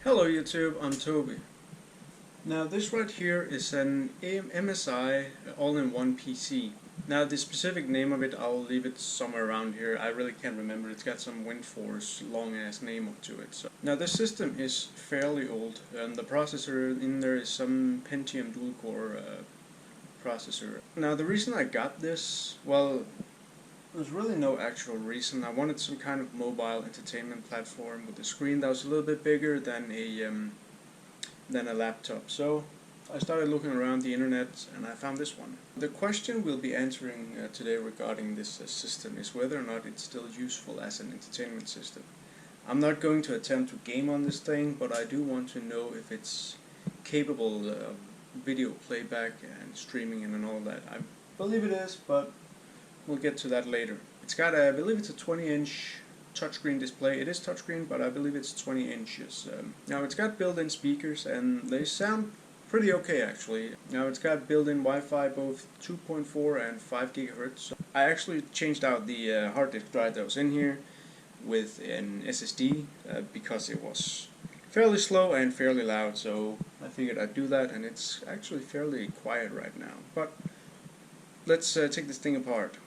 Hello YouTube, I'm Toby. Now this right here is an MSI All-in-One PC. Now the specific name of it, I'll leave it somewhere around here. I really can't remember. It's got some WindForce long ass name to it. So now this system is fairly old, and the processor in there is some Pentium dual core processor. Now the reason I got this, well, there's really no actual reason. I wanted some kind of mobile entertainment platform with a screen that was a little bit bigger than a laptop. So I started looking around the internet and I found this one. The question we'll be answering today regarding this system is whether or not it's still useful as an entertainment system. I'm not going to attempt to game on this thing, but I do want to know if it's capable of video playback and streaming and all that. I believe it is, but we'll get to that later. It's got I believe it's a 20-inch touchscreen display. It is touchscreen, but I believe it's 20 inches. Now it's got built-in speakers and they sound pretty okay actually. Now it's got built-in Wi-Fi, both 2.4 and 5 gigahertz. So I actually changed out the hard disk drive that was in here with an SSD because it was fairly slow and fairly loud, so I figured I'd do that, and it's actually fairly quiet right now. But let's take this thing apart.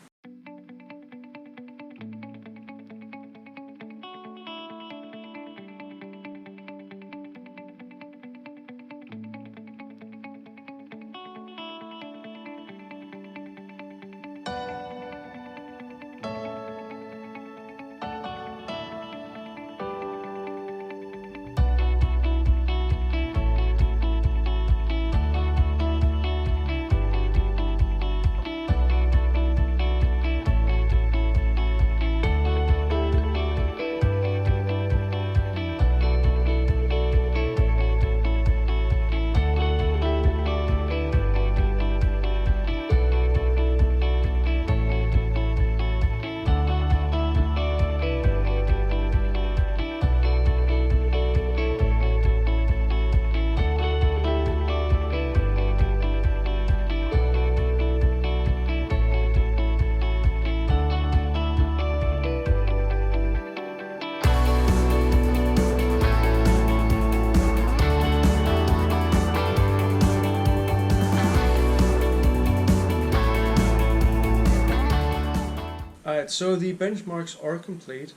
Alright, so the benchmarks are complete.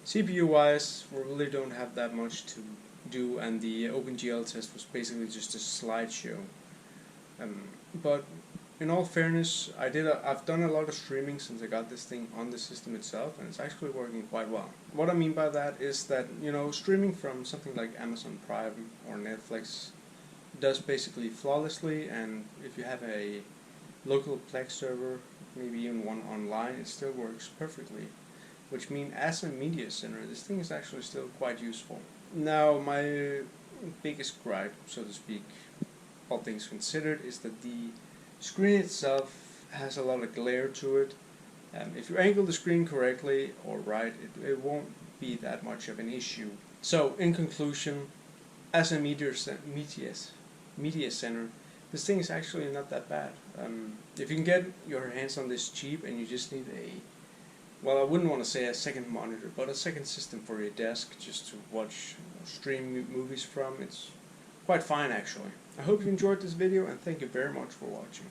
CPU wise, we really don't have that much to do, and the OpenGL test was basically just a slideshow. But in all fairness, I've done a lot of streaming since I got this thing on the system itself, and it's actually working quite well. What I mean by that is that, you know, streaming from something like Amazon Prime or Netflix does basically flawlessly, and if you have a local Plex server, maybe even one online, it still works perfectly. Which means as a media center, this thing is actually still quite useful. Now, my biggest gripe, so to speak, all things considered, is that the screen itself has a lot of glare to it. If you angle the screen correctly or right, it won't be that much of an issue. So, in conclusion, as a media center, this thing is actually not that bad. If you can get your hands on this cheap and you just need well, I wouldn't want to say a second monitor, but a second system for your desk just to watch stream movies from, it's quite fine actually. I hope you enjoyed this video and thank you very much for watching.